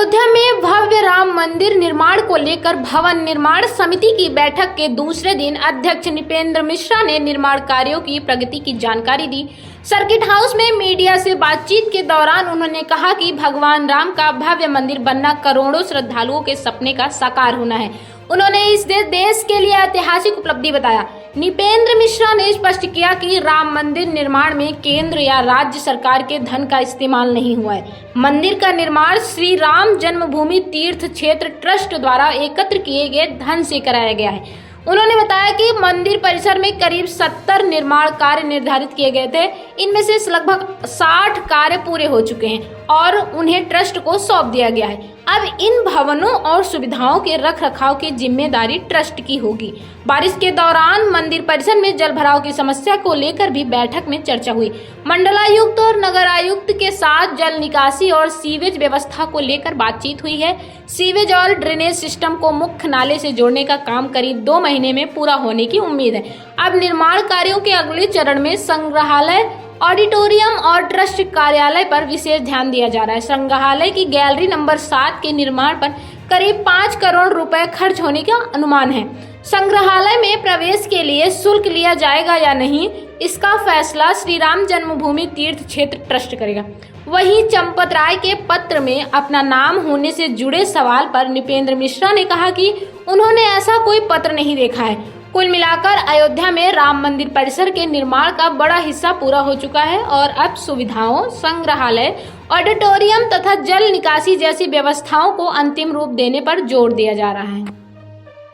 अयोध्या में भव्य राम मंदिर निर्माण को लेकर भवन निर्माण समिति की बैठक के दूसरे दिन अध्यक्ष नृपेंद्र मिश्रा ने निर्माण कार्यों की प्रगति की जानकारी दी। सर्किट हाउस में मीडिया से बातचीत के दौरान उन्होंने कहा कि भगवान राम का भव्य मंदिर बनना करोड़ों श्रद्धालुओं के सपने का साकार होना है। उन्होंने इस देश के लिए ऐतिहासिक उपलब्धि बताया। नृपेंद्र मिश्रा ने स्पष्ट किया कि राम मंदिर निर्माण में केंद्र या राज्य सरकार के धन का इस्तेमाल नहीं हुआ है। मंदिर का निर्माण श्री राम जन्मभूमि तीर्थ क्षेत्र ट्रस्ट द्वारा एकत्र किए गए धन से कराया गया है। उन्होंने बताया कि मंदिर परिसर में करीब 70 निर्माण कार्य निर्धारित किए गए थे। इनमें से लगभग 60 कार्य पूरे हो चुके हैं और उन्हें ट्रस्ट को सौंप दिया गया है। अब इन भवनों और सुविधाओं के रखरखाव की जिम्मेदारी ट्रस्ट की होगी। बारिश के दौरान मंदिर परिसर में जल भराव की समस्या को लेकर भी बैठक में चर्चा हुई। मंडलायुक्त और नगर आयुक्त के साथ जल निकासी और सीवेज व्यवस्था को लेकर बातचीत हुई है। सीवेज और ड्रेनेज सिस्टम को मुख्य नाले से जोड़ने का काम करीब 2 महीने में पूरा होने की उम्मीद है। अब निर्माण कार्यों के अगले चरण में संग्रहालय, ऑडिटोरियम और ट्रस्ट कार्यालय पर विशेष ध्यान दिया जा रहा है। संग्रहालय की गैलरी नंबर 7 के निर्माण पर करीब 5 करोड़ रुपए खर्च होने का अनुमान है। संग्रहालय में प्रवेश के लिए शुल्क लिया जाएगा या नहीं, इसका फैसला श्री राम जन्मभूमि तीर्थ क्षेत्र ट्रस्ट करेगा। वहीं चंपत राय के पत्र में अपना नाम होने से जुड़े सवाल पर नृपेंद्र मिश्रा ने कहा कि उन्होंने ऐसा कोई पत्र नहीं देखा है। कुल मिलाकर अयोध्या में राम मंदिर परिसर के निर्माण का बड़ा हिस्सा पूरा हो चुका है और अब सुविधाओं, संग्रहालय, ऑडिटोरियम तथा जल निकासी जैसी व्यवस्थाओं को अंतिम रूप देने पर जोर दिया जा रहा है।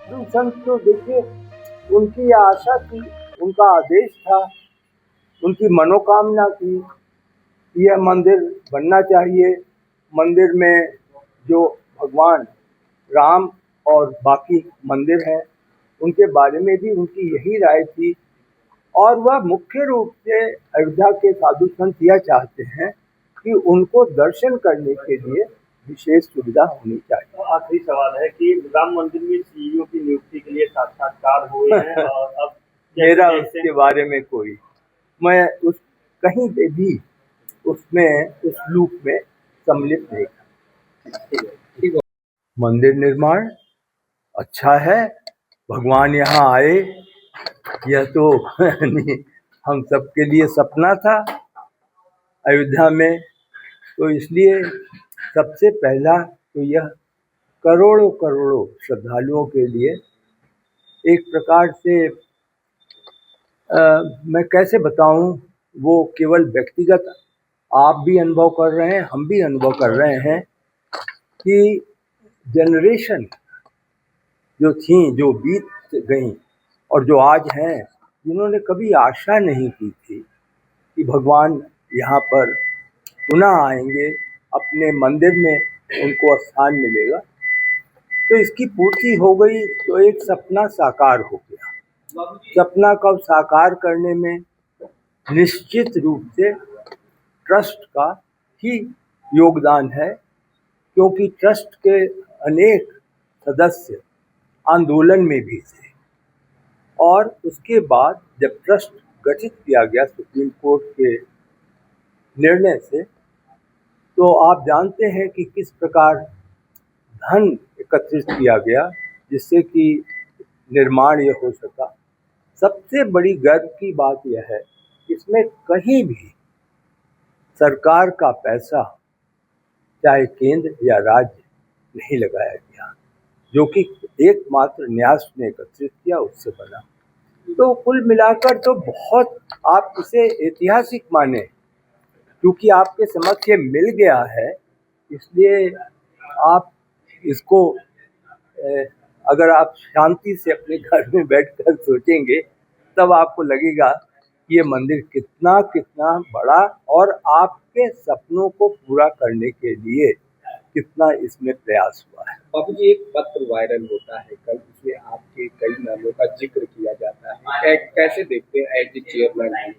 तो देखिए, उनकी आशा थी, उनका आदेश था, उनकी मनोकामना थी, यह मंदिर बनना चाहिए। मंदिर में जो भगवान राम और बाकी मंदिर हैं उनके बारे में भी उनकी यही राय थी और वह मुख्य रूप से अयोध्या के साधु संत यह चाहते हैं कि उनको दर्शन करने के लिए विशेष सुविधा होनी चाहिए। तो आखिरी सवाल है कि राम मंदिर में सीईओ की नियुक्ति के लिए साक्षात्कार हुए हैं और अब मेरा उसके बारे में मैं कहीं पे भी उस लूप में सम्मिलित नहीं था। मंदिर निर्माण अच्छा है, भगवान यहाँ आए, यह तो हम सबके लिए सपना था अयोध्या में। तो इसलिए सबसे पहला तो यह करोड़ों करोड़ों श्रद्धालुओं के लिए एक प्रकार से मैं कैसे बताऊं, वो केवल व्यक्तिगत आप भी अनुभव कर रहे हैं, हम भी अनुभव कर रहे हैं कि जनरेशन जो थी, जो बीत गई और जो आज हैं, जिन्होंने कभी आशा नहीं की थी कि भगवान यहाँ पर पुनः आएंगे, अपने मंदिर में उनको स्थान मिलेगा, तो इसकी पूर्ति हो गई। तो एक सपना साकार हो गया। सपना को साकार करने में निश्चित रूप से ट्रस्ट का ही योगदान है, क्योंकि ट्रस्ट के अनेक सदस्य आंदोलन में भी थे और उसके बाद जब ट्रस्ट गठित किया गया सुप्रीम कोर्ट के निर्णय से, तो आप जानते हैं कि किस प्रकार धन एकत्रित किया गया जिससे कि निर्माण यह हो सका। सबसे बड़ी गर्व की बात यह है, इसमें कहीं भी सरकार का पैसा चाहे केंद्र या राज्य नहीं लगाया गया, जो कि एकमात्र न्यास ने एकत्रित किया उससे बना। तो कुल मिलाकर तो बहुत, आप इसे ऐतिहासिक माने, क्योंकि आपके समक्ष ये मिल गया है, इसलिए आप इसको अगर आप शांति से अपने घर में बैठकर सोचेंगे तब आपको लगेगा कि ये मंदिर कितना कितना बड़ा और आपके सपनों को पूरा करने के लिए कितना इसमें प्रयास हुआ है। बाबू जी, एक पत्र वायरल होता है कल, इसमें आपके कई नामों का जिक्र किया जाता है, कैसे देखते हैं एज ए चेयरमैन?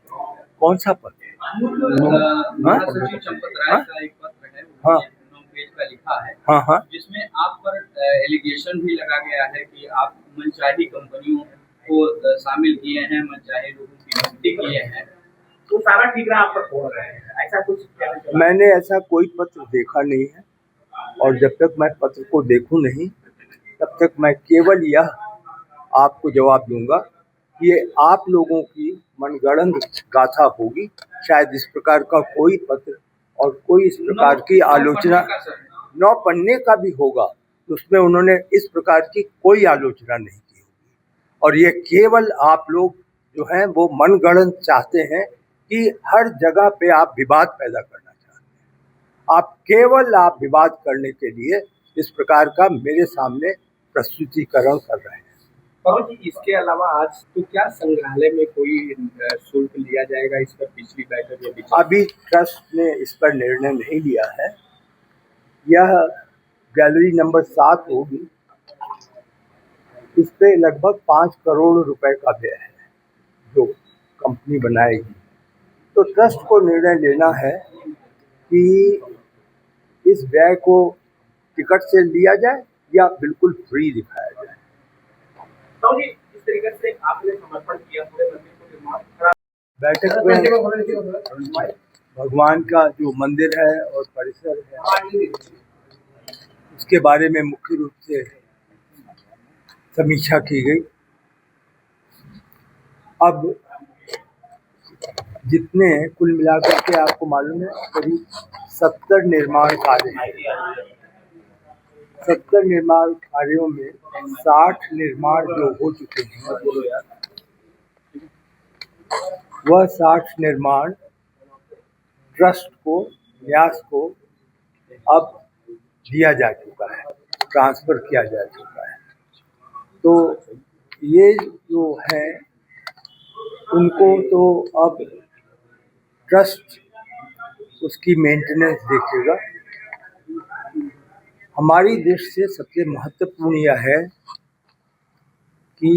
कौन सा पत्र? महासचिव चंपत राय का एक पत्र है, 9 पेज का लिखा है। हाँ, जिसमें आप पर एलिगेशन भी लगा गया है कि आप मनचाही कंपनियों को शामिल किए हैं, मनचाही लोगों की नियुक्ति किए हैं, तो सारा ठिकाना आप पर छोड़ रहे हैं, ऐसा कुछ? मैंने ऐसा कोई पत्र देखा नहीं है और जब तक मैं पत्र को देखूं नहीं तब तक मैं केवल यह आपको जवाब दूंगा कि ये आप लोगों की मनगढ़ंत गाथा होगी। शायद इस प्रकार का कोई पत्र और कोई इस प्रकार की आलोचना 9 पन्ने का भी होगा तो उसमें उन्होंने इस प्रकार की कोई आलोचना नहीं की होगी। और ये केवल आप लोग जो हैं वो मनगढ़ंत चाहते हैं कि हर जगह पे आप विवाद पैदा करना चाहते हैं। आप विवाद करने के लिए इस प्रकार का मेरे सामने प्रस्तुतिकरण कर रहे हैं। पवन जी, इसके अलावा आज तो क्या संग्रहालय में कोई शुल्क लिया जाएगा इस पर? पिछली बैठक में अभी ट्रस्ट ने इस पर निर्णय नहीं लिया है। यह गैलरी नंबर 7 होगी, इस पे लगभग 5 करोड़ रुपए का व्यय है जो कंपनी बनाएगी। तो ट्रस्ट को निर्णय लेना है कि इस व्यय को टिकट से लिया जाए या बिल्कुल फ्री दिखाया जाए। तो जी, इस तरीके से आपने समर्पण किया पूरे मंदिर को निर्माण बैठक में भगवान का जो मंदिर है और परिसर है उसके बारे में मुख्य रूप से समीक्षा की गई। अब जितने कुल मिलाकर के आपको मालूम है करीब 70 निर्माण कार्य हैं। 70 निर्माण कार्यों में 60 निर्माण जो हो चुके हैं वह 60 निर्माण ट्रस्ट को, न्यास को अब दिया जा चुका है, ट्रांसफर किया जा चुका है। तो ये जो है उनको तो अब ट्रस्ट उसकी मेंटेनेंस देखेगा। हमारी दृष्टि से सबसे महत्वपूर्ण यह है कि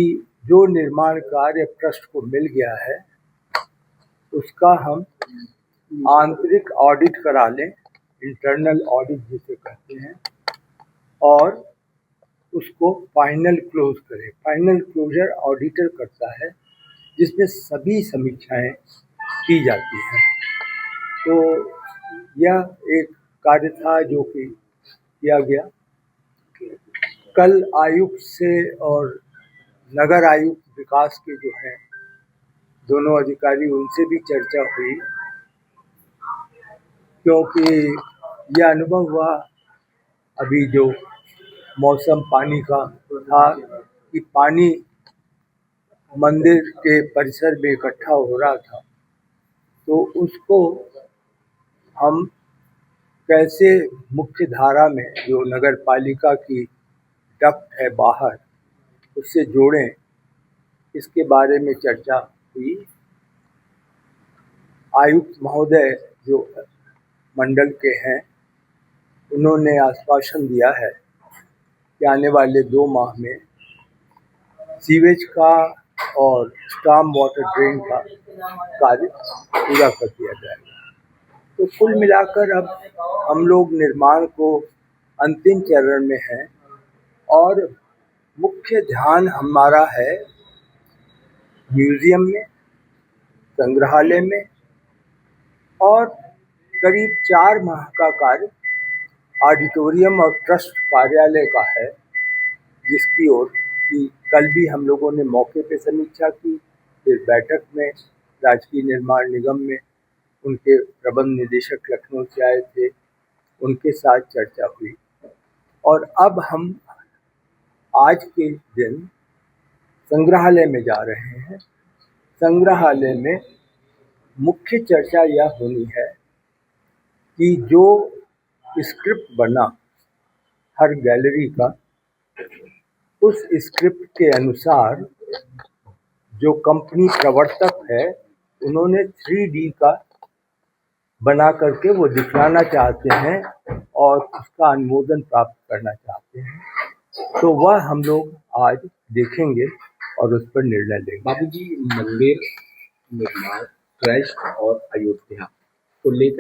जो निर्माण कार्य ट्रस्ट को मिल गया है उसका हम आंतरिक ऑडिट करा लें, इंटरनल ऑडिट जिसे कहते हैं, और उसको फाइनल क्लोज करें। फाइनल क्लोजर ऑडिटर करता है जिसमें सभी समीक्षाएं की जाती हैं। तो यह एक कार्य था जो कि किया गया। कल आयुक्त से और नगर आयुक्त विकास के जो हैं दोनों अधिकारी, उनसे भी चर्चा हुई, क्योंकि यह अनुभव हुआ अभी जो मौसम पानी का था कि पानी मंदिर के परिसर में इकट्ठा हो रहा था, तो उसको हम कैसे मुख्य धारा में जो नगर पालिका की डक्ट है बाहर उससे जोड़ें, इसके बारे में चर्चा हुई। आयुक्त महोदय जो मंडल के हैं उन्होंने आश्वासन दिया है कि आने वाले 2 माह में सीवेज का और स्टॉर्म वाटर ड्रेन का कार्य पूरा कर दिया जाएगा। तो कुल मिलाकर अब हम लोग निर्माण को अंतिम चरण में हैं और मुख्य ध्यान हमारा है म्यूजियम में, संग्रहालय में, और करीब 4 माह का कार्य ऑडिटोरियम और ट्रस्ट कार्यालय का है, जिसकी ओर कि कल भी हम लोगों ने मौके पे समीक्षा की। फिर बैठक में राजकीय निर्माण निगम में उनके प्रबंध निदेशक लखनऊ से आए थे, उनके साथ चर्चा हुई। और अब हम आज के दिन संग्रहालय में जा रहे हैं। संग्रहालय में मुख्य चर्चा यह होनी है कि जो स्क्रिप्ट बना हर गैलरी का, उस स्क्रिप्ट के अनुसार जो कंपनी प्रवर्तक है उन्होंने 3D का बना करके वो दिखलाना चाहते हैं और उसका अनुमोदन प्राप्त करना चाहते हैं। तो वह हम लोग आज देखेंगे और उस पर निर्णय लेंगे। बाबूजी, मंदिर निर्माण ट्रस्ट और अयोध्या को लेकर